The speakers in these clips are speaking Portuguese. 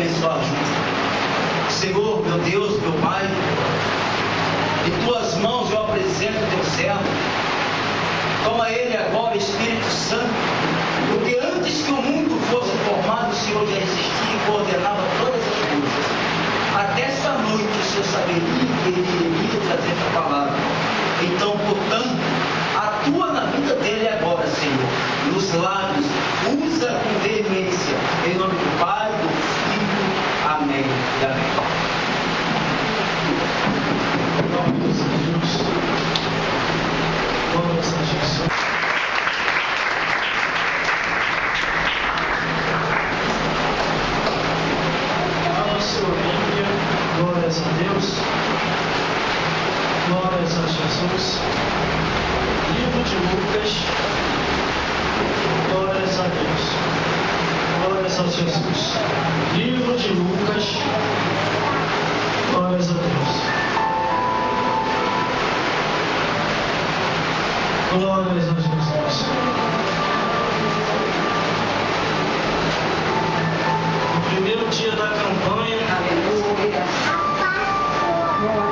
abençoar juntos. Senhor, meu Deus, meu Pai, em tuas mãos eu apresento o teu servo. Toma ele agora, Espírito Santo, porque antes que o mundo fosse formado, o Senhor já existia e coordenava todas as coisas. Até essa noite o Senhor saberia que ele iria trazer essa palavra. Então, portanto, atua na vida dele agora, Senhor, nos lábios, usa com veemência, em nome do Pai, do Filho, amém e amém. Em nome de Jesus, glória a Jesus. Abra sua Bíblia, glórias a Deus, glórias a Jesus. Livro de Lucas, glórias a Deus, glórias a Jesus. Livro de Lucas, glórias a Deus, glórias a Jesus. No primeiro dia da campanha,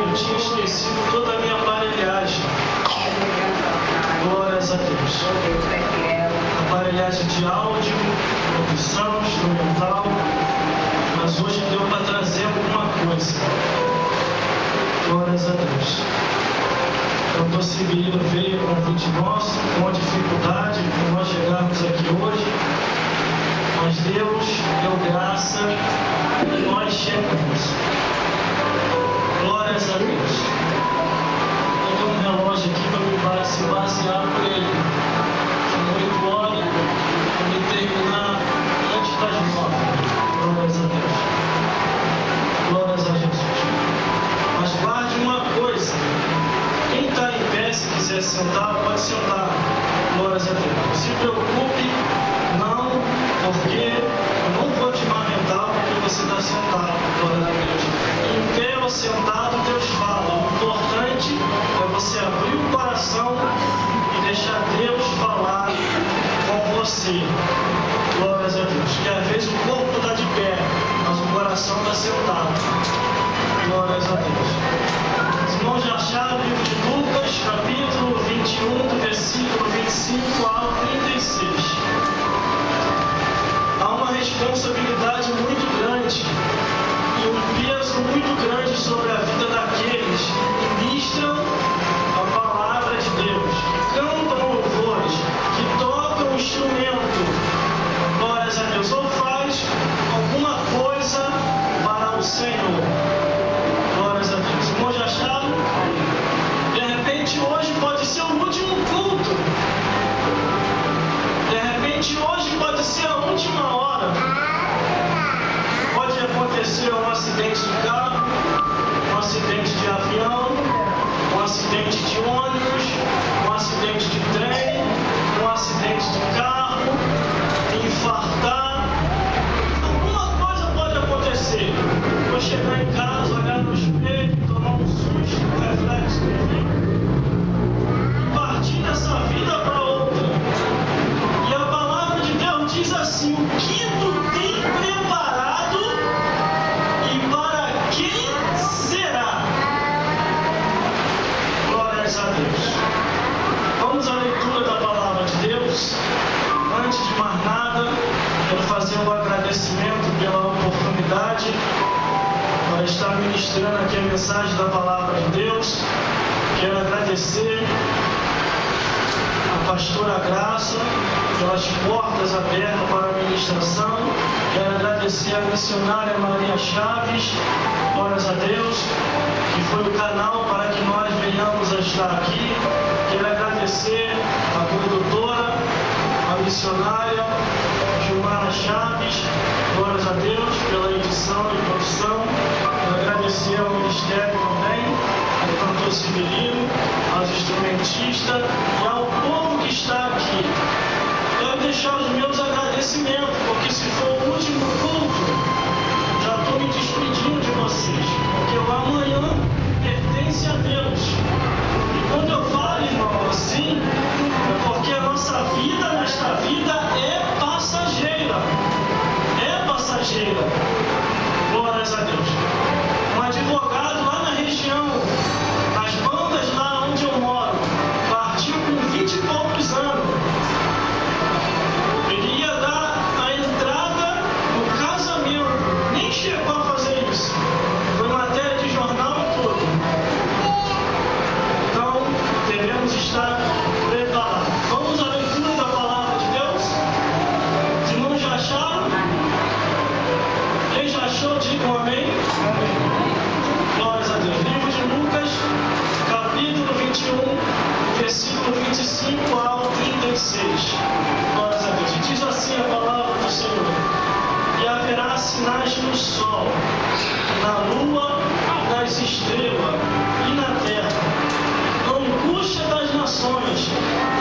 eu tinha esquecido toda a minha aparelhagem. Glórias a Deus. Aparelhagem de áudio, produção, instrumental. Mas hoje deu para trazer alguma coisa. Glórias a Deus. O doutor Sibirino veio com um convite nosso, com dificuldade, para nós chegarmos aqui hoje. Mas Deus deu graça e nós chegamos. Glórias a Deus. Eu tenho um relógio aqui para se basear por ele. São 8 horas, para me terminar antes das 9. Glórias a Deus. Glórias a Jesus. Mas guarde uma coisa. Quem está em pé, se quiser sentar, pode sentar. Glórias a Deus. Não se preocupe, não, porque eu não vou te lamentar porque você está sentado. Glória a Deus. Em pé ou sentado, Deus fala. O importante é você abrir o coração e deixar Deus falar com você. Glórias a Deus. Que às vezes o corpo está de pé, mas o coração está sentado. Glórias a Deus. Os irmãos já acharam o livro de Lucas, capítulo 21, do versículo 25 ao 36. Há uma responsabilidade muito grande e um peso muito grande sobre a vida daqueles que ministram a palavra de Deus, que cantam louvores, que tocam o instrumento, glórias a Deus, ou faz alguma coisa para o Senhor. Glórias a Deus. Irmãos, já acharam? De repente hoje pode ser o último culto. De repente hoje pode ser a última hora. Pode acontecer um acidente de carro, um acidente de avião, um acidente de ônibus, um acidente de trem, um acidente de carro, infartar. Alguma coisa pode acontecer. Vou chegar em casa, olhar no espelho, tomar um susto, um reflexo de mim, partir dessa vida para outra. E a palavra de Deus diz assim: o que tu tem preparado e para quem será? Glórias a Deus. Vamos à leitura da palavra de Deus. Antes de mais nada, quero fazer um agradecimento pela oportunidade para estar ministrando aqui a mensagem da palavra de Deus. Quero agradecer a pastora Graça pelas portas abertas para a ministração. Quero agradecer a missionária Maria Chaves, glórias a Deus, que foi o canal para que nós venhamos a estar aqui. Quero agradecer a produtora, a missionária Gilmara Chaves, glórias a Deus, pela edição e produção. Quero agradecer ao Ministério também, ao cantor Sibirino, aos instrumentistas e ao povo que está aqui. Quero deixar os meus agradecimentos, porque se for o último culto, já estou me despedindo de vocês, porque o amanhã pertence a Deus. E quando eu falo, irmão, assim, é porque a nossa vida nesta vida é passageira. É passageira. Glórias a Deus. Um advogado lá na região, nas bandas lá onde eu moro, partiu com 20 e poucos anos. Ele ia dar a entrada no casamento, nem chegou a fazer isso. Foi matéria de jornal e tudo. Então, devemos estar preparados. Vamos à leitura da palavra de Deus? Os irmãos já acharam? Quem já achou, digam amém. Glórias a Deus. Livro de Lucas, capítulo 21, versículo 25 ao 36. Glórias a Deus. E diz assim a palavra do Senhor: e haverá sinais no sol, na lua, nas estrelas e na terra, angústia das nações,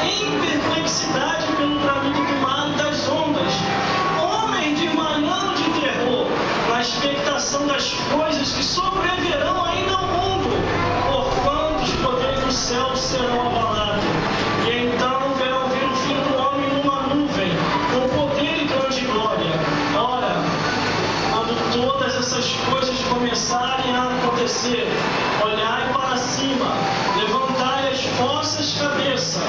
em perplexidade pelo bramido do mar e das ondas, homens de manhã de terror, na expectação das coisas que sobreverão ainda ao mundo, porquanto os poderes do céu serão abalados. E então verão vir o Filho do Homem numa nuvem, com poder e grande glória. Ora, quando todas essas coisas começarem a acontecer, olhai para cima, levantai as vossas cabeças,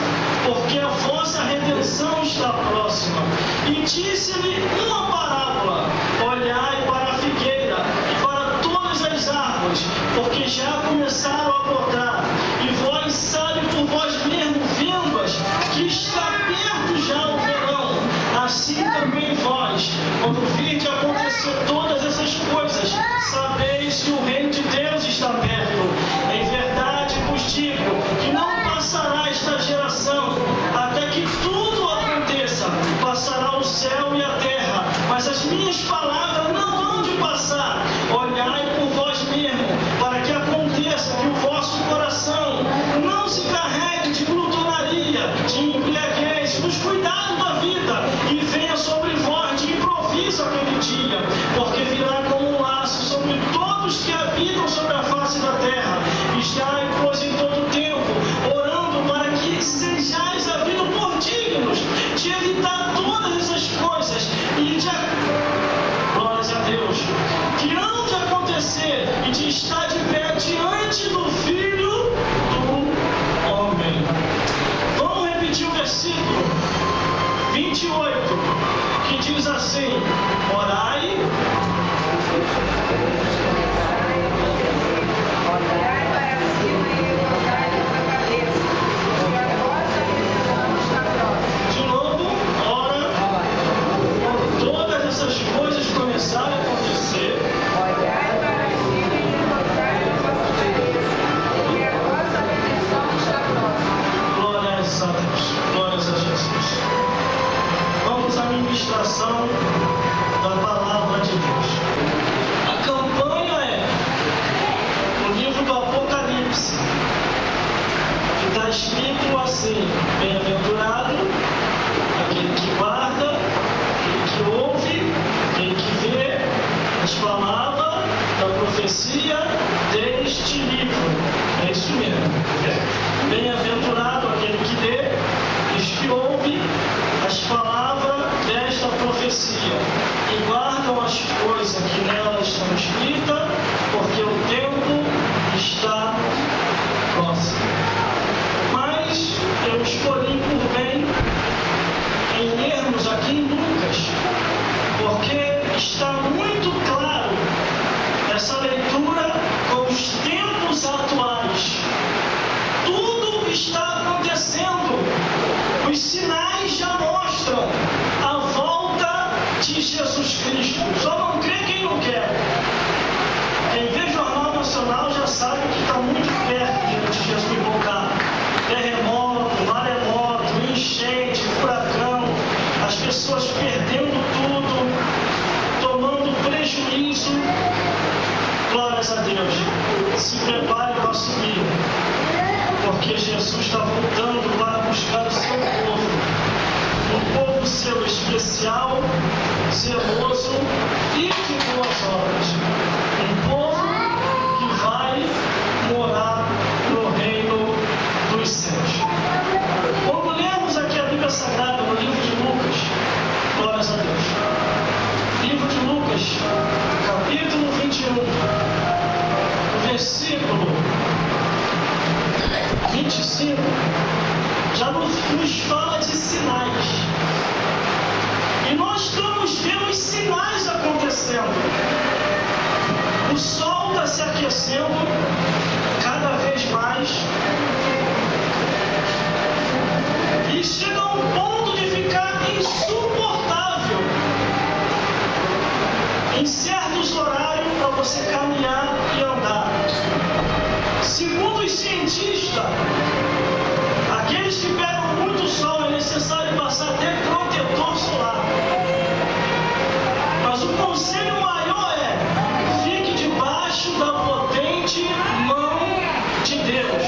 porque a vossa redenção está próxima. E disse-lhe uma parábola: olhai para a figueira e para todas as árvores, porque já começaram a brotar, e vós sabe por vós mesmo, vendo-as, que está perto já o verão. Assim também vós, quando virdes acontecer todas essas coisas, sabeis que o reino de Deus está perto. Em verdade vos digo que não passará esta geração até que tudo aconteça. Passará o céu e a terra, mas as minhas palavras não hão de passar. Olhai por vós mesmo, para que aconteça que o vosso coração não se carregue de glutonaria, de embriaguez, dos cuidados da vida, e venha sobre vós de improviso aquele dia, porque virá como um laço sobre todos que habitam sobre a face da terra. Estai, pois, em todo tempo, orando para que sejais havidos por dignos de evitar todas essas coisas e de glórias a Deus, que hão de acontecer, e de estar de pé diante do Filho do Homem. Vamos repetir o versículo 28, que diz assim: orai para cima e levantai a cabeça, porque a vossa redenção está próxima. de novo, ora, quando todas essas coisas começarem a acontecer, Olhai para cima e levantai a vossa cabeça, porque a vossa redenção está próxima. glórias a Deus, glórias a Jesus. Vamos à ministração da palavra de Deus. A campanha é no livro do Apocalipse, que está escrito assim: bem-aventurado aquele que guarda, aquele que ouve, aquele que vê as palavras da profecia deste livro. É isso mesmo. Bem-aventurado aquele que lê, os que ouve as palavras desta profecia e guardam as coisas que nela estão escritas, porque o tempo está próximo. Mas eu escolhi por bem em lermos aqui em Lucas, porque está muito claro essa leitura com os tempos atuais. Tudo está acontecendo. Os sinais já mostram a volta de Jesus Cristo. Só não crê quem não quer. Quem vê Jornal Nacional já sabe que está muito perto de Jesus voltar. Terremoto, maremoto, enchente, furacão, as pessoas perdendo tudo, tomando prejuízo. Glórias a Deus. Se prepare para subir, porque Jesus está voltando para buscar o seu povo. Um povo seu especial, zeloso e de boas obras. Um povo que vai morar no reino dos céus. Quando lemos aqui a Bíblia Sagrada no livro de Lucas, glórias a Deus. Livro de Lucas, capítulo 21, o sol está se aquecendo cada vez mais e chega a um ponto de ficar insuportável em certos horários para você caminhar e andar. Segundo os cientistas, aqueles que pegam muito sol é necessário passar até protetor solar. Mas o conselho maior é: fique debaixo da potente mão de Deus,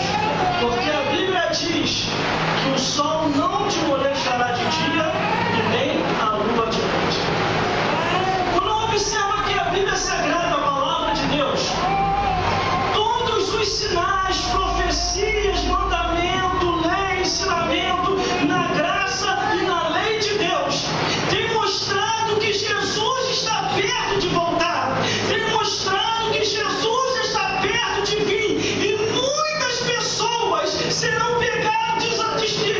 porque a Bíblia diz que o sol não te molestará de dia e nem a lua de noite. Quando observa que a Bíblia Sagrada, a palavra de Deus, todos os sinais, profecias, mandamento, lei, ensinamento, na graça e na lei de Deus, tem mostrado que Jesus está perto de voltar, tem mostrado que Jesus está perto de vir, e muitas pessoas serão pegadas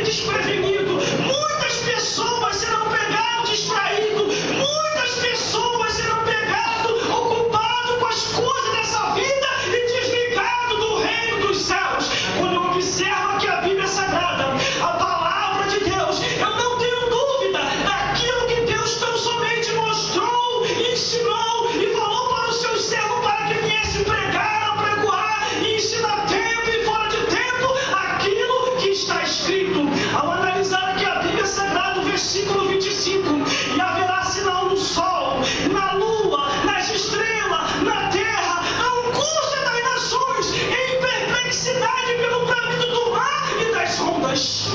desprevenidas, muitas pessoas serão pegadas distraídas, muitas pessoas serão pegadas ocupadas com as coisas dessa vida e desligadas do reino dos céus. Quando observa que a Bíblia é Sagrada, a palavra de Deus, eu não tenho dúvida daquilo que Deus tão somente mostrou, ensinou e falou para os seus servos para que viesse pregar, apregoar e ensinar tempo e fora de tempo aquilo que está escrito. Ao analisar aqui a Bíblia Sagrada, o versículo 25, e haverá sinal no sol, na lua, nas estrelas, na terra, a angústia das nações, em perplexidade pelo bramido do mar e das ondas.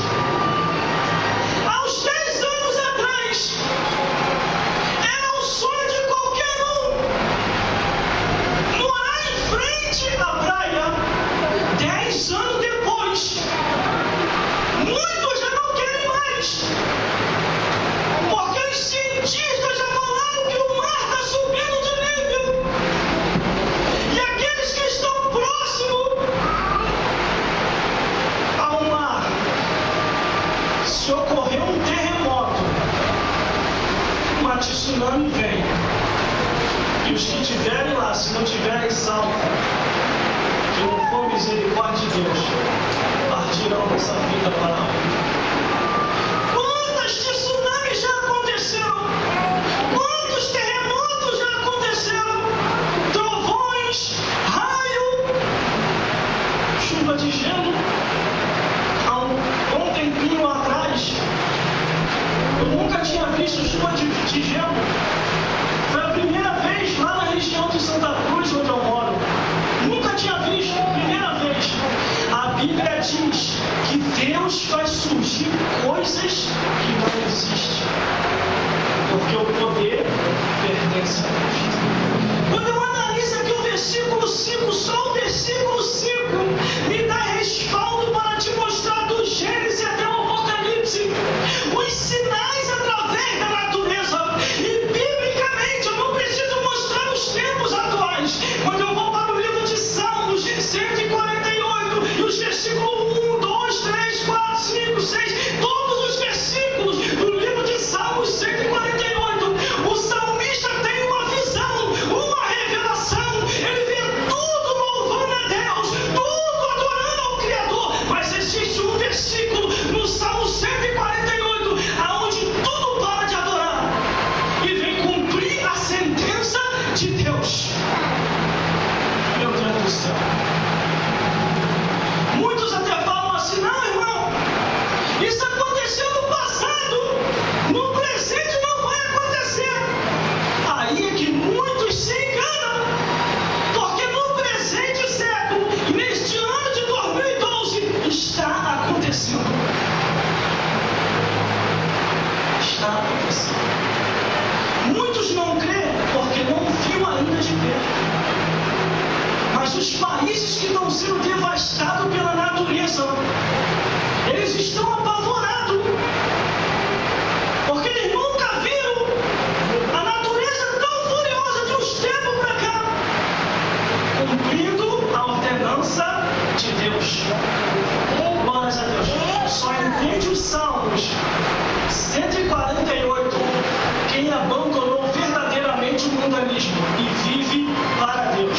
Aos 10 anos atrás, era o sonho de qualquer um morar em frente à praia. 10 anos depois, muitos já não querem mais, porque os cientistas já falaram que o mar está subindo de nível, e aqueles que estão próximos ao mar, se ocorrer um terremoto, uma tsunami vem, e os que estiverem lá, se não tiverem salvo, que não for misericórdia de Deus, partirão dessa vida para lá. Quantas tsunamis já aconteceram? Quantos terremotos já aconteceram? Trovões, raio, chuva de gelo. Há um bom tempinho atrás, eu nunca tinha visto chuva de gelo. Foi a primeira vez lá na região de Santa Cruz, onde eu moro. Nunca tinha visto, primeira vez. A Bíblia diz que Deus faz surgir coisas que não existem, porque o poder pertence a Deus. Quando eu analiso aqui o versículo 5, só o versículo 5 me dá respaldo para te mostrar do Gênesis até o Apocalipse os sinais através da natureza. E biblicamente eu não preciso mostrar os tempos atuais. Quando eu vou para o livro de Salmos 148 e os versículos 1, 2, 3, 4, 5, 6, todos os versículos do livro de Salmos 148, o salmista tem uma visão, uma revelação. Ele vê tudo louvando a Deus, tudo adorando ao Criador. Mas existe um versículo no Salmo 148 aonde tudo para de adorar e vem cumprir a sentença de Deus. Meu Deus do céu. Muitos até falam assim: não, irmão, isso aconteceu no passado, no presente não vai acontecer. Aí é que muitos se enganam, porque no presente século, neste ano de 2012, está acontecendo. Está acontecendo. Muitos não creem porque não viu ainda de perto. Mas os países que estão sendo devastados pela natureza, eles estão apavorados, porque eles nunca viram a natureza tão furiosa de uns tempos para cá, cumprindo a ordenança de Deus. Glórias a Deus. Só entende os Salmos 148 quem abandonou verdadeiramente o mundanismo e vive para Deus.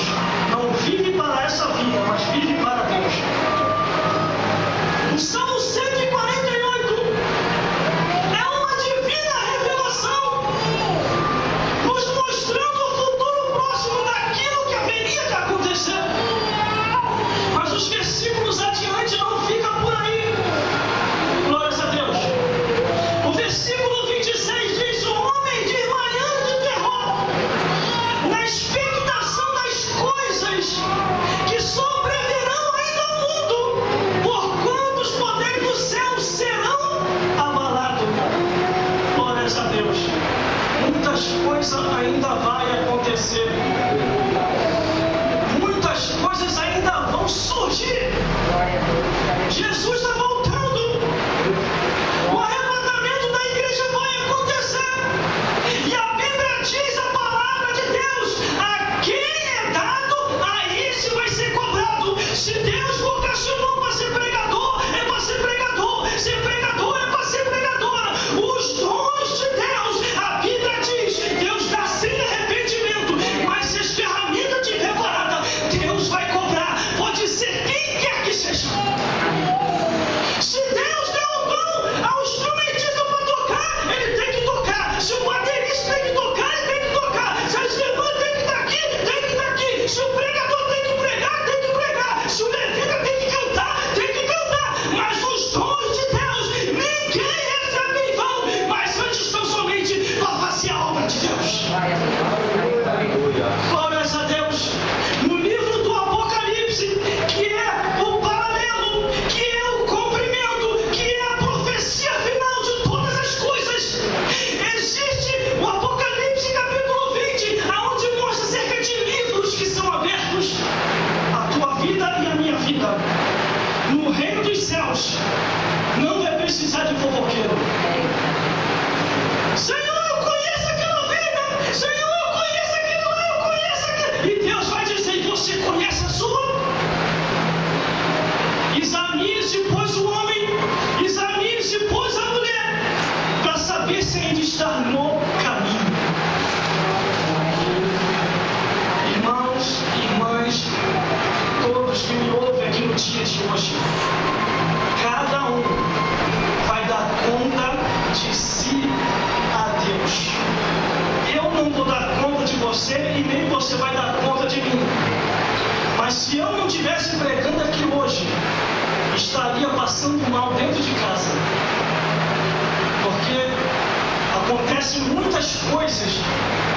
ainda vai acontecer. Muitas coisas ainda vão surgir. Jesus está voltando. O arrebatamento da igreja vai acontecer. E a Bíblia diz a palavra de Deus: a quem é dado, a esse vai ser cobrado. Se Deus vocacionou para ser pregador, é para ser pregador. Ser pregador é para ser pregadora. Os dons de Deus, a Bíblia diz, Deus dá sem arrependimento, mas se as ferramentas tiver parada, Deus vai cobrar. Pode ser quem quer que seja. Se Deus deu o dom ao instrumentista para tocar, ele tem que tocar. Se o baterista tem que tocar, ele tem que tocar. Se a irmã tem que estar aqui, tem que estar aqui. Se o pregador tem que pregar, tem que pregar. Se o levita tem que cantar, tem que cantar. Mas os dons de Deus, ninguém recebe em vão, mas antes estão somente para fazer a obra de Deus. Glórias a Deus. No livro do Apocalipse, que é o paralelo, que é o cumprimento, que é a profecia final de todas as coisas, existe o Apocalipse capítulo 20, aonde mostra cerca de livros que são abertos. A tua vida e a minha vida no reino dos céus não vai precisar de fofoqueiro. Senhor, eu conheço aquela vida. Senhor, eu conheço aquilo, eu conheço aquilo. E Deus vai dizer: você conhece a sua? Examine-se, pois, o homem, examine-se, pois, a mulher, para saber se ainda está no caminho. Irmãos, irmãs, todos que me ouvem aqui no dia de hoje, cada um vai dar conta de si a Deus. Eu não vou dar conta de você e nem você vai dar conta de mim. Mas se eu não estivesse pregando aqui hoje, estaria passando mal dentro de casa. Porque acontecem muitas coisas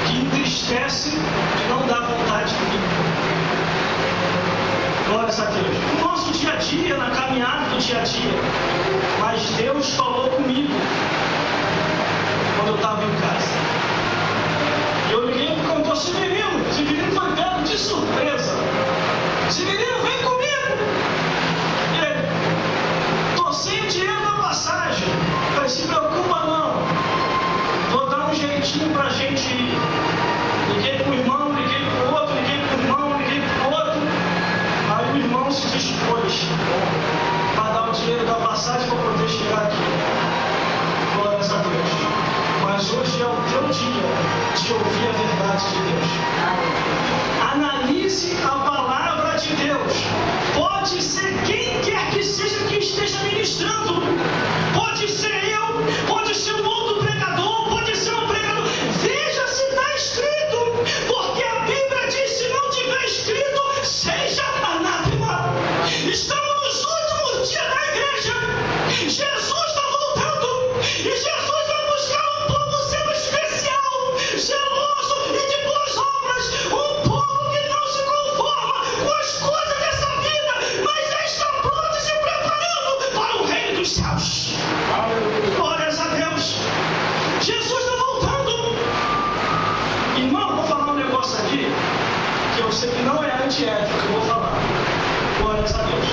que entristecem e não dá vontade de mim. Glórias a Deus. No nosso dia a dia, na caminhada do dia a dia. Mas Deus falou comigo quando eu estava em casa. Eu liguei para o cantor: esse menino foi pego de surpresa. Esse menino vem comigo. E ele: estou sem dinheiro na passagem. Eu falei: se preocupa não. Vou dar um jeitinho para a gente ir. Liguei para o irmão, liguei para o outro, liguei para o irmão, liguei para o outro. Aí o irmão se dispôs para dar o dinheiro da passagem para poder chegar aqui. Glórias a Deus. Mas hoje é o teu dia de ouvir a verdade de Deus. Analise a palavra de Deus. Pode ser quem quer que seja que esteja ministrando. Pode ser eu, pode ser um outro pregador, pode ser um pregador. Veja se está escrito. Porque a Bíblia diz: se não tiver escrito, seja anátema. Estamos nos últimos dias da igreja. Jesus está voltando. E Jesus vai buscar um povo seu especial, zeloso e de boas obras. Um povo que não se conforma com as coisas dessa vida, mas já está pronto e se preparando para o reino dos céus. Glórias a Deus. Jesus está voltando. Irmão, vou falar um negócio aqui que eu sei que não é antiético que eu vou falar. Glórias a Deus.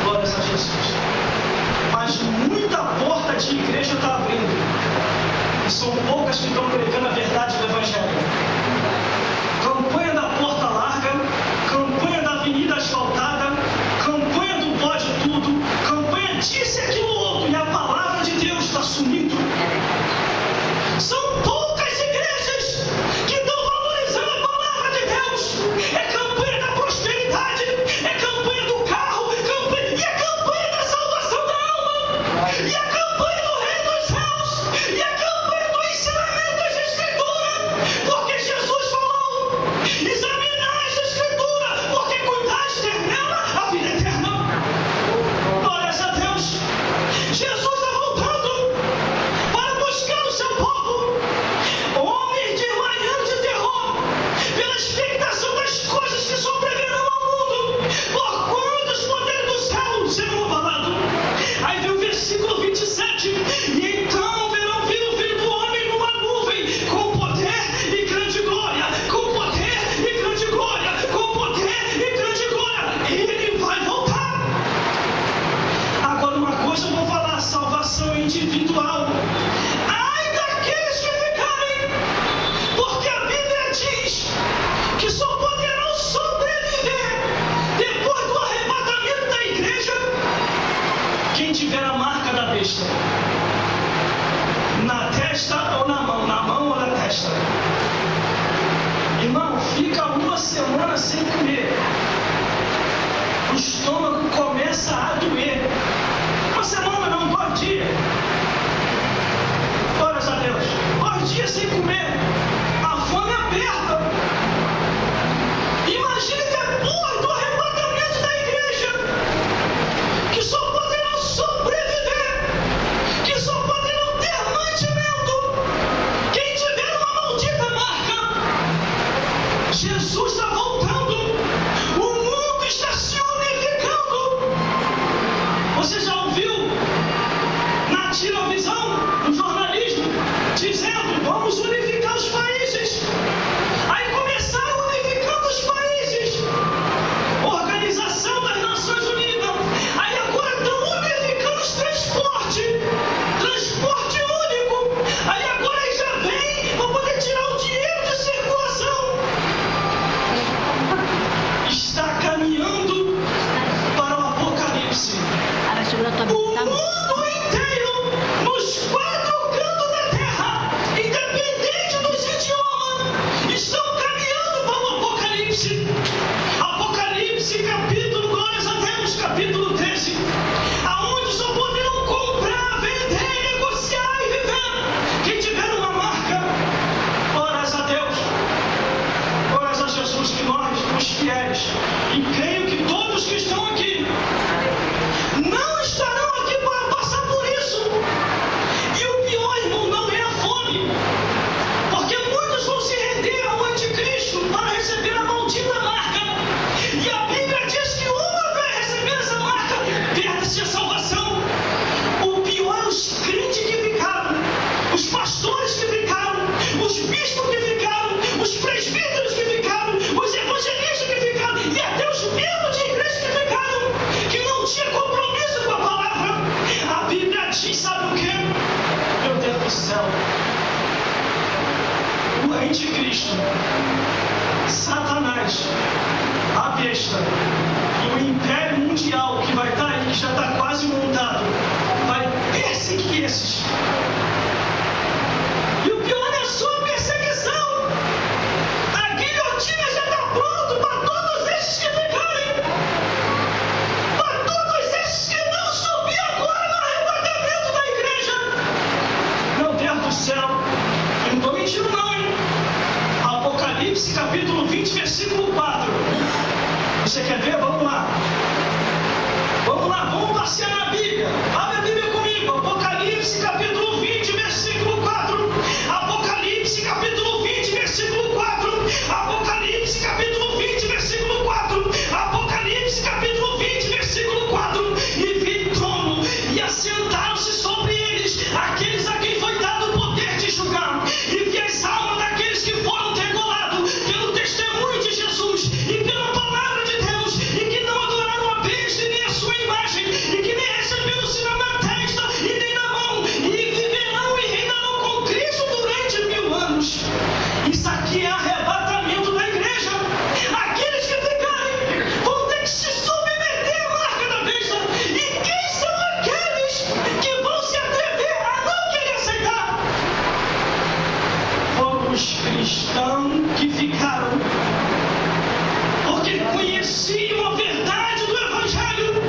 Glórias a Jesus. Mas muita porta de igreja está abrindo. E são poucas que estão pregando a verdade do Evangelho. Campanha da porta larga, campanha da avenida asfaltada, campanha do pode tudo, campanha disso e aquilo outro. E a palavra de Deus está sumindo. São poucas igrejas que estão valorizando a palavra de Deus. É campanha da prosperidade, é campanha do carro, e é campanha da salvação da alma, e é campanha do reino dos céus, e é campanha do ensinamento das Escrituras. Porque Jesus fica uma semana sem comer, o estômago começa a doer. Uma semana não, 2 dias. Glórias a Deus. 2 dias sem comer, a fome aperta. Imagine depois do arrebatamento da igreja, que só poderão sobreviver, que só poderão ter mantimento quem tiver uma maldita marca. Jesus está voltando, o mundo está se unificando. Você já ouviu na televisão, no jornalismo, dizendo: vamos unificar os países? Aí começaram unificando os países, Organização das Nações Unidas. Aí agora estão unificando os transporte único. Aí agora eles já vêm para poder tirar o dinheiro de circulação. Está caminhando para o apocalipse. O mundo inteiro, nos 4 cantos da terra, independente dos idiomas, estão caminhando para o apocalipse. Apocalipse, capítulo, glórias a Deus, capítulo 13, aonde só poderão comprar, vender, negociar e viver quem tiver uma marca. Glórias a Deus, glórias a Jesus, que nós, os fiéis, e creio que todos que estão aqui não estarão aqui para passar por isso. E o pior, irmão, não é a fome, porque muitos vão se render ao anticristo para receber a maldita marca. E a Bíblia diz que uma vez recebendo essa marca, perde-se a salvação. O pior é os crentes que ficaram, os pastores que ficaram, os bispos que ficaram, os presbíteros que ficaram, os evangelistas que ficaram, e até os membros de igreja que ficaram, que não tinha compromisso com a palavra. A Bíblia diz, sabe o quê? Meu Deus do céu, o anticristo, Satanás, a besta e o império mundial que vai estar aí, que já está quase montado, vai perseguir esses. E o pior é só a perseguição. A guilhotina já está pronta para todos esses que ficarem, para todos esses que não subir agora no arrebatamento da igreja. Meu Deus do céu, eu não estou mentindo não, hein? Apocalipse capítulo 20, versículo 4. Você quer ver? Vamos lá. Vamos lá, vamos passear na Bíblia. Abre a Bíblia comigo. Apocalipse capítulo 20, versículo 4. Apocalipse capítulo 20, versículo 4. Apocalipse capítulo 20, versículo 4. Apocalipse capítulo 20, versículo 4. E vi trono, e assentaram-se sobre eles aqueles a quem foi dado o poder de julgar. E vi as almas daqueles que foram degolados pelo testemunho de Jesus e pela palavra de Deus, e que não adoraram a besta e nem a sua imagem, e que nem receberam o sinal na testa e nem na mão, e viverão e reinarão com Cristo durante 1000 anos. Isso aqui é arrebatamento da igreja. Aqueles que ficarem vão ter que se submeter à marca da besta. E quem são aqueles que vão se atrever a não querer aceitar? Foram os cristãos que ficaram, porque conheciam a verdade do Evangelho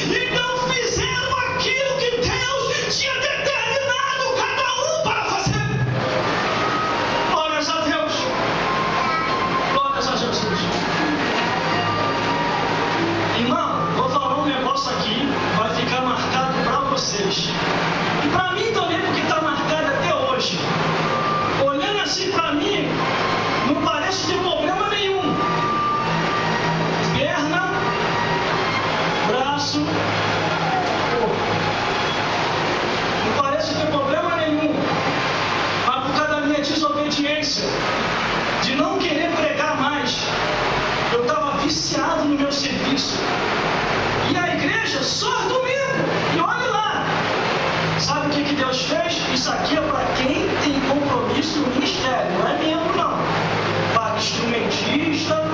e não fizeram aquilo que Deus tinha determinado cada um para fazer. Glórias a Deus, glórias a Jesus. Irmão, vou falar um negócio aqui, vai ficar marcado para vocês e para mim também, porque está marcado até hoje. Olhando assim para mim, não parece ter problema nenhum. Perna, braço, corpo. Não parece ter problema nenhum. Mas por causa da minha desobediência, de não querer pregar mais, eu estava viciado no meu serviço. E a igreja só domingo. E olha lá. Sabe o que Deus fez? Isso aqui é para quem tem compromisso no ministério, não é membro não. Para instrumentista,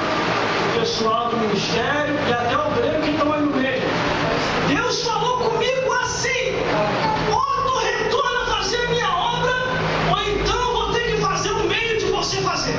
pessoal do ministério e até o obreiro que estão aí no meio. Deus falou comigo assim: ou tu retorna a fazer a minha obra, ou então eu vou ter que fazer o meio de você fazer.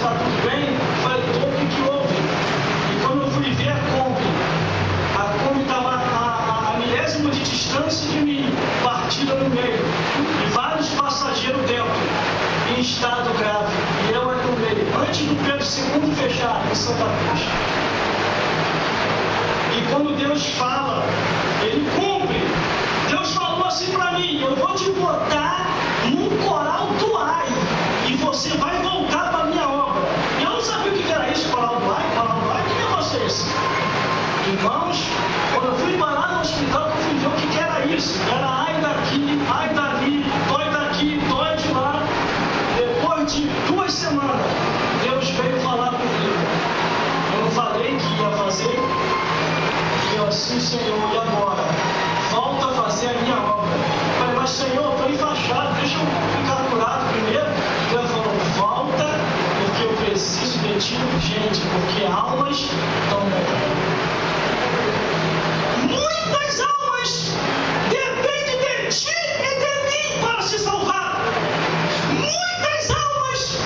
está tudo bem? Falei, tô, o que houve? E quando eu fui ver a Kombi estava a milésima de distância de mim, partida no meio, e vários passageiros dentro, em estado grave, e eu ali no meio, antes do Pedro II fechar em Santa Cruz. E quando Deus fala, Ele cumpre. Deus falou assim para mim, eu vou te botar no coral do Ai, e você vai voltar para a minha obra. E eu não sabia o que era isso, coral do Ai, que negócio é esse? Irmãos, quando eu fui parar no hospital, eu fui ver o que era isso. Era ai daqui, ai dali, dói daqui, dói de lá. Depois de 2 semanas, Deus veio falar comigo. Eu não falei que ia fazer. E eu assim, Senhor, e agora? Volta a fazer a minha obra. Eu falei, mas Senhor, eu estou enfaixado, deixa eu ficar curado primeiro. Deus falou, volta, porque eu preciso de ti urgente, porque almas estão morrendo. Muitas almas dependem de ti e de mim para se salvar. Muitas almas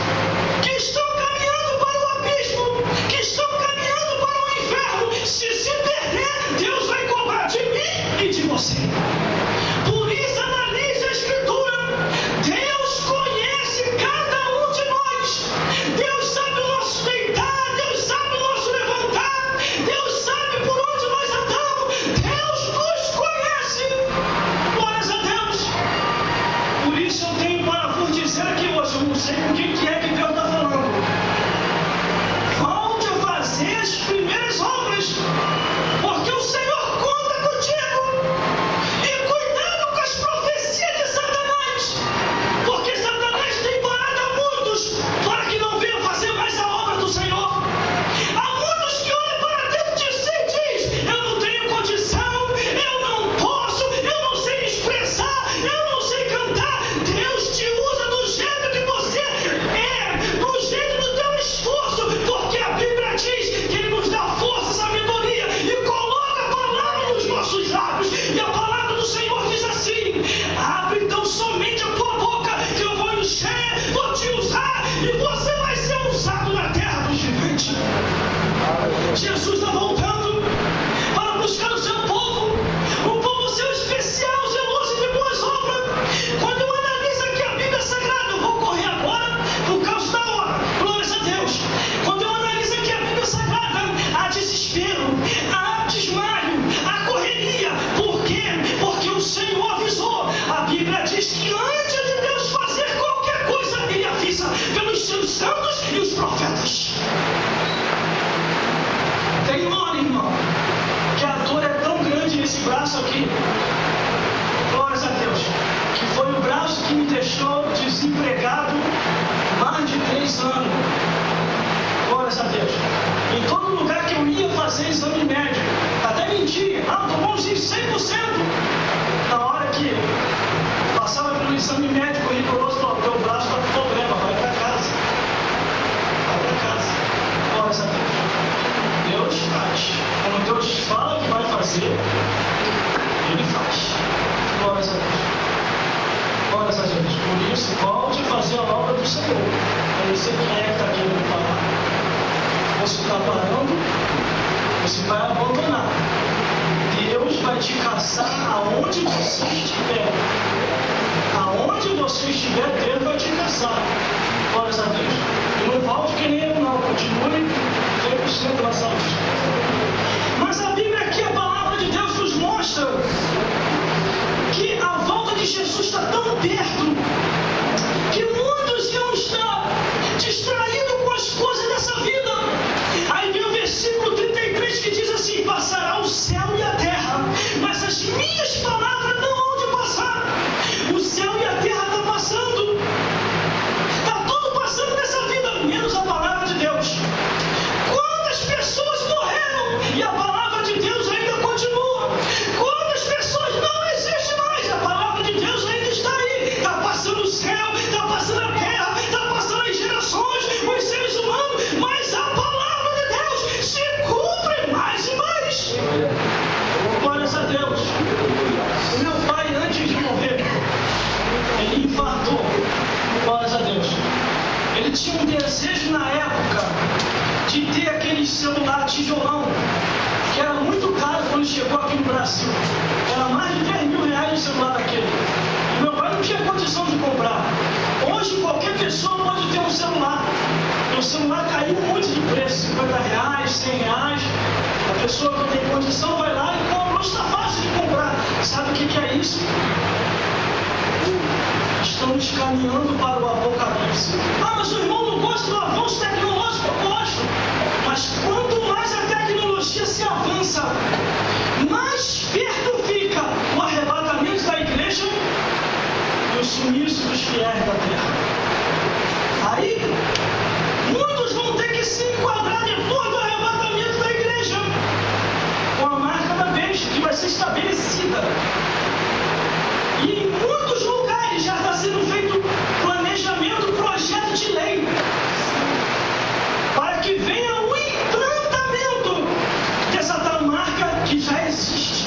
que estão caminhando para o abismo, que estão caminhando para o inferno, se perder, Deus vai cobrar de mim e de você. Por isso, analise a Escritura. Deus conhece cada um de nós. Deus sabe o nosso deitar, Deus sabe o nosso levantar, Deus sabe por onde nós andamos. Deus nos conhece. Glórias a Deus. Por isso eu tenho para vos dizer aqui hoje, eu não sei com quem que é que Deus está falando. Volte a fazer as primeiras obras, porque o Senhor conta contigo. E cuidado com as profecias de Satanás, porque Satanás tem parado a muitos para que não venham fazer mais a obra do Senhor. Há muitos que olham para dentro de si e diz, eu não tenho condição, eu não posso, eu não sei me expressar, eu não sei cantar. Deus te usa do jeito que você é, do jeito do teu esforço, porque a Bíblia diz que Ele nos dá força, sabedoria e coloca a palavra nos nossos lábios. E a palavra do Senhor diz assim, abre então somente a tua boca, que eu vou encher, vou te usar, e você vai ser usado na terra dos viventes. Jesus está voltando para buscar o seu povo, um povo seu especial, zeloso de boas obras. Quando eu analiso aqui a Bíblia Sagrada, eu vou correr agora por causa da hora, glórias a Deus. Quando eu analiso aqui a Bíblia Sagrada, há desespero, há desmaio, há correria. Por quê? Porque o Senhor avisou. A Bíblia diz que antes de Deus fazer qualquer coisa, Ele avisa pelos seus santos e os profetas. Tem uma hora, irmão, que a dor é tão grande nesse braço aqui, glórias a Deus, que foi o braço que me deixou desempregado mais de 3 anos. Glórias a Deus. Em todo lugar que eu ia fazer exame médico, até mentia, estou bonzinho 100%. Na hora que passava pelo exame médico rigoroso, teu braço está com problema, vai para casa. Vai para casa. Glórias a Deus. Deus faz. Quando Deus fala que vai fazer, Ele faz. Glórias a Deus. Glórias a Deus. Por isso, volte a fazer a obra do Senhor. Eu não sei quem é que está querendo falar. Você está parando, você vai abandonar. Deus vai te caçar aonde você estiver. Aonde você estiver, Deus vai te caçar. Glórias a Deus. E não volte que nem eu não. Continue 100% na saúde. Mas a Bíblia aqui, a palavra de Deus nos mostra que a volta de Jesus está tão perto que muitos iam estar distraídos com as coisas dessa vida. Aí vem o versículo 33 que diz assim, passará o céu e a terra, mas as minhas palavras não hão de passar. O céu e a terra estão passando. Está tudo passando nessa vida, menos a palavra de Deus. Quantas pessoas morreram e a palavra de Deus ainda continua? Quantas pessoas não existem mais? A palavra de Deus ainda está aí. Está passando o céu tinha um desejo na época de ter aquele celular tijolão, que era muito caro quando chegou aqui no Brasil. Era mais de 10 mil reais o celular daquele. E meu pai não tinha condição de comprar. Hoje qualquer pessoa pode ter um celular. E o celular caiu muito de preço, 50 reais, 100 reais. A pessoa que tem condição vai lá e compra. Hoje está fácil de comprar. Sabe o que é isso? Estamos caminhando para o apocalipse. Ah, mas o irmão não gosta do avanço tecnológico? Eu gosto. Mas quanto mais a tecnologia se avança, mais perto fica o arrebatamento da igreja e o sumiço dos fiéis da terra. Aí, muitos vão ter que se enquadrar depois do arrebatamento da igreja com a marca da besta, que vai ser estabelecida. E em muitos lugares já está sendo feito planejamento, projeto de lei, para que venha o implantamento dessa tal marca que já existe.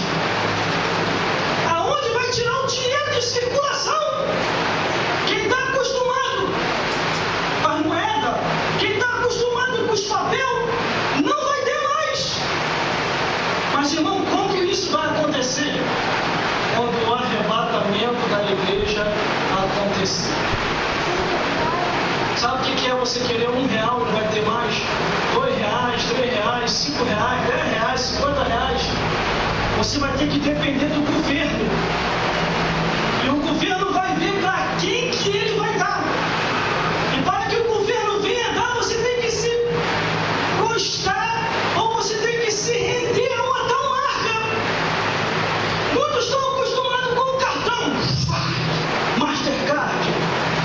Aonde vai tirar o dinheiro de circulação? Quem está acostumado com as moedas, quem está acostumado com os papel, não vai ter mais. Mas, irmão, como que isso vai acontecer? Quando o arrebatamento da igreja acontecer. Sabe o que é você querer R$1 e não vai ter mais? R$2, R$3, R$5, R$10, R$50. Você vai ter que depender do governo. E o governo vai ver para quem que ele vai dar. E para que o governo venha dar, você tem que se prostrar ou você tem que se render a uma tal marca. Muitos estão acostumados com o cartão Mastercard.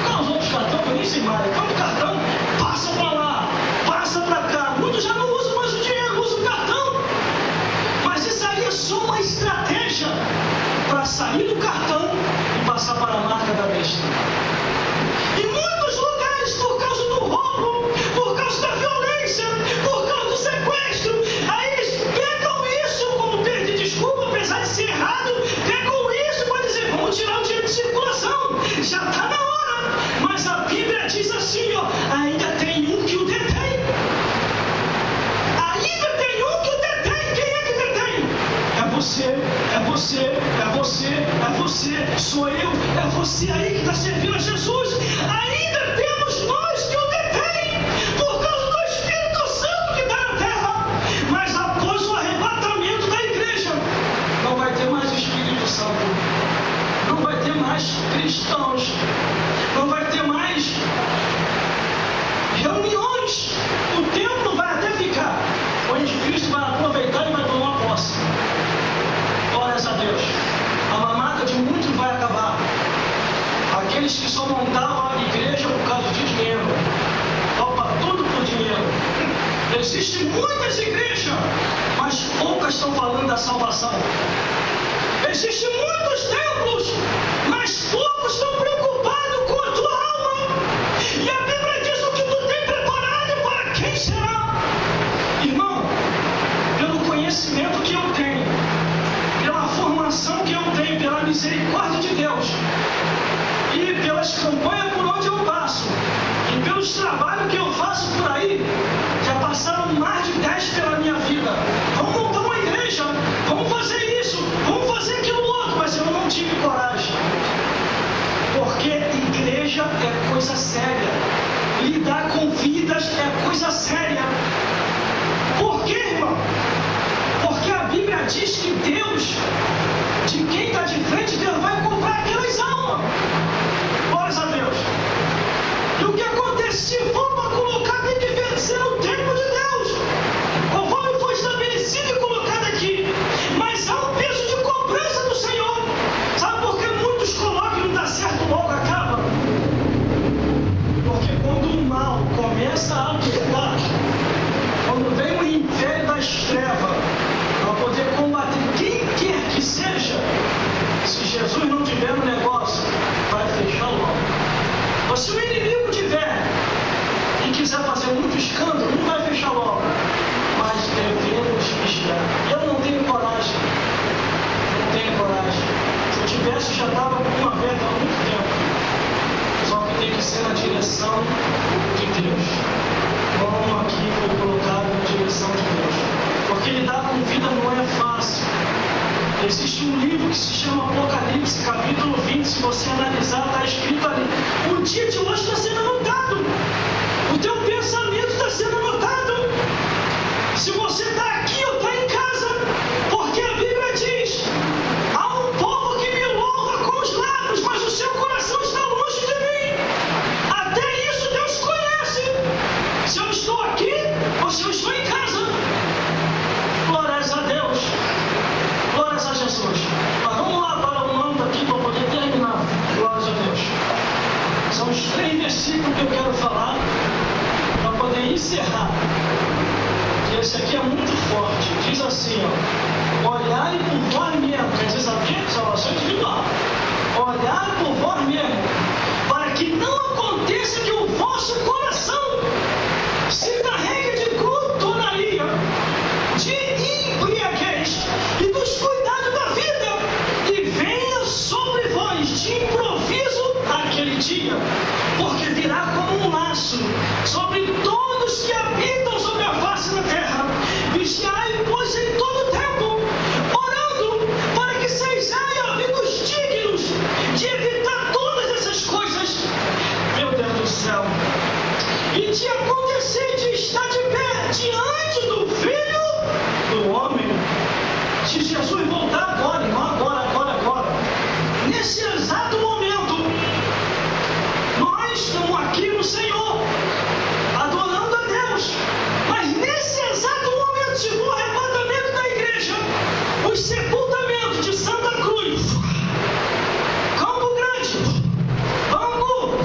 Qual os outros cartões? Eu nem sei mais. Qual o cartão? Passa para lá, passa para cá. Muitos já não usam mais o dinheiro, usam o cartão. Mas isso aí é só uma estratégia para sair do cartão e passar para a marca da besta. Em muitos lugares, por causa do roubo, por causa da violência, por causa do sequestro, aí eles pegam isso como perda de desculpa, apesar de ser errado, pegam isso para dizer, vamos tirar o dinheiro de circulação, já está na hora. Mas a Bíblia diz assim, ó, ainda tem um que o detém. Ainda tem um que o detém. Quem é que detém? É você, é você, é você, é você, sou eu, é você aí que está servindo a Jesus. Ainda temos nós que o detém, por causa do Espírito Santo que está na terra. Mas após o arrebatamento da igreja, não vai ter mais Espírito Santo, não vai ter mais cristãos, não vai ter mais reuniões. O templo vai até ficar, o anticristo vai aproveitar e vai tomar posse. Glórias a Deus. A mamata de muitos vai acabar. Aqueles que só montavam a igreja por causa de dinheiro, topa tudo por dinheiro. Existem muitas igrejas, mas poucas estão falando da salvação. Existem muitos templos, mas poucos estão preocupados com a tua alma. E a Bíblia diz o que tu tem preparado para quem será. Irmão, pelo conhecimento que eu tenho, pela formação que eu tenho, pela misericórdia de Deus, e pelas campanhas por onde eu passo, e pelos trabalhos que eu faço por aí, já passaram mais de 10 pela minha vida. Vamos montar uma igreja, vamos fazer isso, vamos fazer aquilo outro, mas eu não tive coragem. Porque igreja é coisa séria, lidar com vidas é coisa séria. Por quê, irmão? Porque a Bíblia diz que Deus, de quem está de frente, Deus vai comprar aquelas almas. Glórias a Deus. E o que acontece? Se for para colocar, tem que vencer o tempo de Deus, conforme foi estabelecido e colocado aqui. Mas há um peso de cobrança do Senhor. Sabe por que muitos colocam e não dá certo, logo acaba? Porque quando o mal começa a atuar, quando vem o império das trevas para poder combater quem quer que seja, se Jesus não tiver no negócio, vai fechar logo. Mas se o inimigo tiver e quiser fazer muito escândalo, não vai fechar logo. Mas devemos vigiar. Eu não tenho coragem. Não tenho coragem. Se eu tivesse, já estava com uma veta há muito tempo. Só que tem que ser na direção de Deus. que eu quero falar para poder encerrar. Que esse aqui é muito forte. Diz assim, ó: olhai por vós mesmo. Quer dizer, sabe o quê? Salvação individual. Olhai por vós mesmo, para que não aconteça que o vosso coração se carregue de glutonaria, de embriaguez e dos cuidados da vida, e venha sobre vós de improviso aquele dia, porque virá como um laço sobre todos que habitam sobre a face da terra. Vigiai, pois, em todo tempo, orando para que sejais havidos dignos de evitar todas essas coisas, meu Deus do céu, e de acontecer de estar de pé diante do Filho do Homem. Se Jesus voltar agora, não agora, nesse exato momento, nós estamos aqui no Senhor, adorando a Deus, mas nesse exato momento, se for o arrebatamento da igreja, os sepultamentos de Santa Cruz, Campo Grande, Bangu,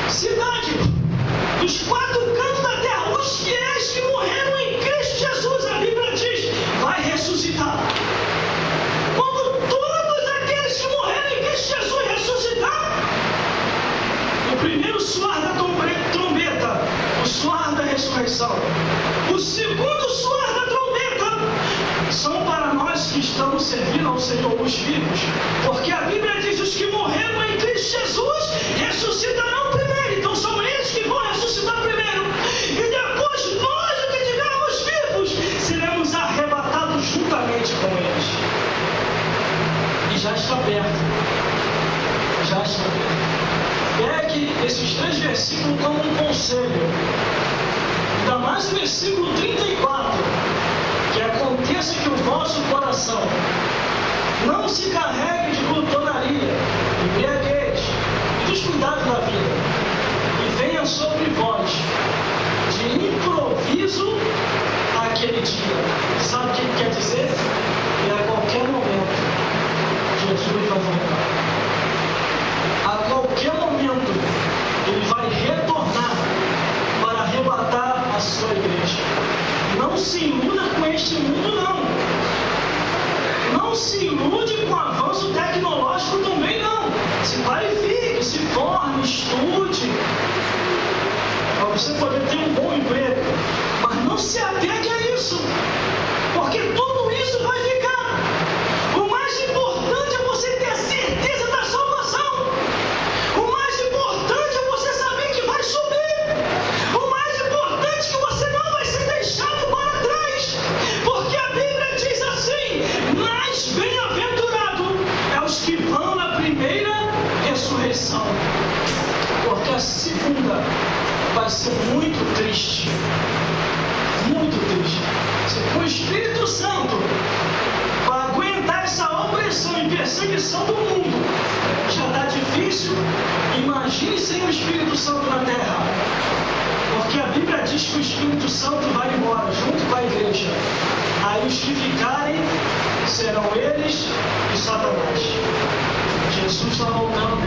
cidade, dos quatro cantos da terra, os fiéis que morreram em Cristo Jesus, a Bíblia diz, vai ressuscitar. Quando todos aqueles que morreram em Cristo Jesus ressuscitar, o primeiro soar da trombeta, o soar da ressurreição, o segundo soar da trombeta, são para nós que estamos servindo ao Senhor, os vivos, porque a Bíblia diz: os que morreram em Cristo Jesus ressuscitarão primeiro. Então são eles que vão ressuscitar primeiro, e depois nós, os que estivermos vivos, seremos arrebatados juntamente com eles. E já está perto. Pegue esses 3 versículos como um conselho. Ainda mais o versículo 34, que aconteça que o vosso coração não se carregue de glutonaria, embriaguez e dos cuidados da vida, e venha sobre vós de improviso aquele dia. Sabe o que quer dizer? E a qualquer momento Jesus vai voltar. A qualquer momento ele vai retornar para arrebatar a sua igreja. Não se iluda com este mundo, não se ilude com o avanço tecnológico também, não. Se qualifique, se forme, estude, para você poder ter um bom emprego, mas não se apegue a isso, porque tudo isso vai ficar. O mais importante é você ter a certeza da salvação. O mais importante é você saber que vai subir. O mais importante é que você não vai ser deixado para trás, porque a Bíblia diz assim: mais bem-aventurado é os que vão na primeira ressurreição, porque a segunda vai ser muito triste. Muito triste. Se o Espírito Santo, para aguentar essa opressão e perseguição do mundo, já está difícil, imagine sem o Espírito Santo na terra. Porque a Bíblia diz que o Espírito Santo vai embora junto com a igreja. Aí os que ficarem serão eles e Satanás. Jesus está voltando.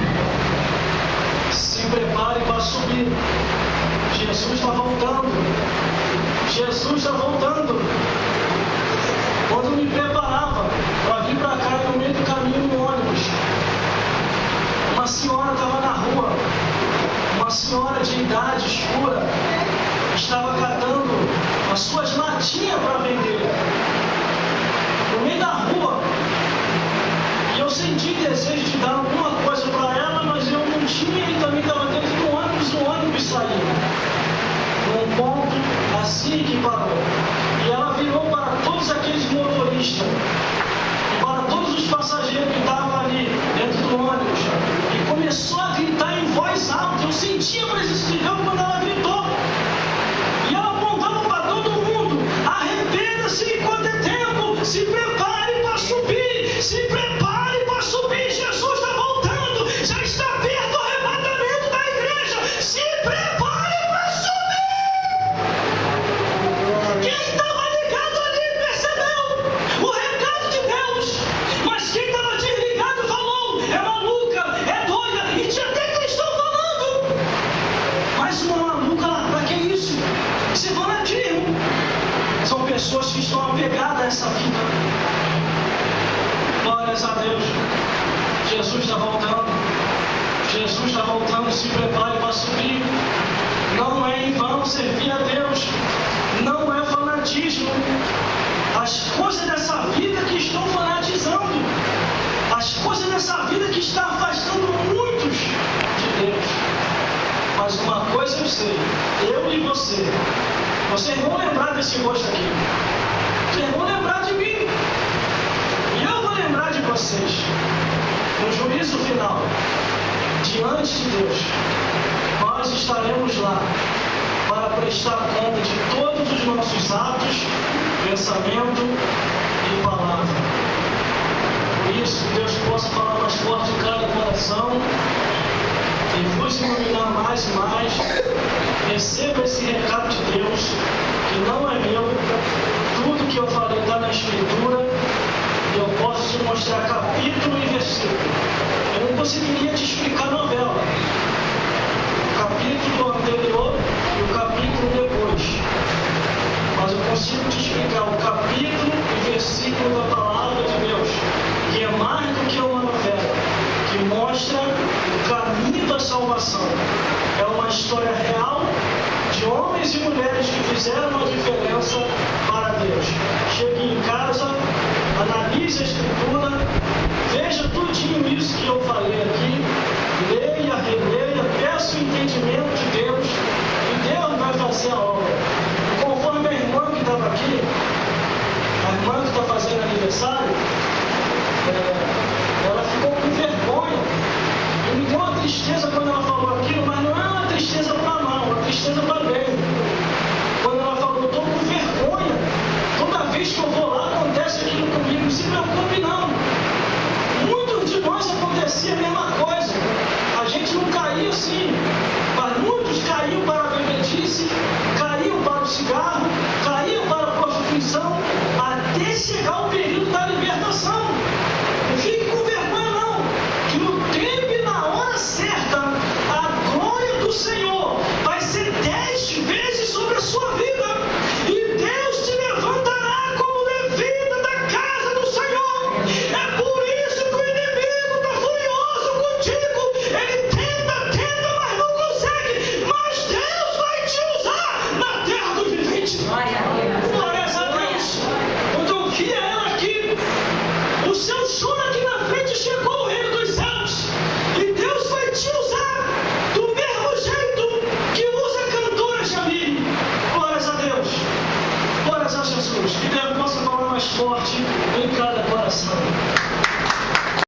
Se prepare para subir. Jesus está voltando. Jesus está voltando. Quando eu me preparava para vir para cá, no meio do caminho no ônibus, uma senhora estava na rua, uma senhora de idade escura, estava catando as suas latinhas para vender no meio da rua, e eu senti desejo de dar alguma coisa para ela, mas eu não tinha, e também estava dentro do ônibus, o ônibus saiu num ponto assim que parou, e ela virou para todos aqueles motoristas e para todos os passageiros que estavam ali dentro do ônibus, e começou a gritar em voz alta. Eu sentia a presença de Deus quando ela gritou, e ela apontava para todo mundo: arrependa-se enquanto é tempo, se prepare para subir, se prepare para subir, Jesus está voltando, já está perto o arrebatamento da igreja, se prepare para subir. Quem estava ligado ali percebeu o recado de Deus, mas quem estava desligado falou: é maluca, é doida, e tinha até cristão falando. pessoas que estão apegadas a essa vida. Glórias a Deus. Jesus está voltando. Jesus está voltando. Se prepare para subir. Não é em vão servir a Deus. Não é fanatismo. As coisas dessa vida que estão fanatizando. As coisas dessa vida que está afastando muitos de Deus. Mas uma coisa eu sei. Eu e você. Vocês vão lembrar desse rosto aqui. Vocês vão lembrar de mim. E eu vou lembrar de vocês. No juízo final. Diante de Deus. Nós estaremos lá para prestar conta de todos os nossos atos, pensamento e palavra. Por isso, Deus possa falar mais forte em cada coração e vos iluminar mais e mais. Receba esse recado de Deus, que não é meu. Tudo que eu falei está na Escritura e eu posso te mostrar capítulo e versículo. Eu não conseguiria te explicar a novela. O capítulo anterior e o capítulo depois. Mas eu consigo te explicar o capítulo e versículo da palavra de Deus, que é mais do que uma novela, que mostra o caminho da salvação. É uma história real de homens e mulheres que fizeram uma diferença para Deus. Chegue em casa, analise a Escritura, veja tudinho isso que eu falei aqui, leia, releia, peça o entendimento de Deus, e Deus vai fazer a obra. E conforme a irmã que estava aqui, a irmã que está fazendo aniversário, ela ficou com vergonha, e me deu uma tristeza quando ela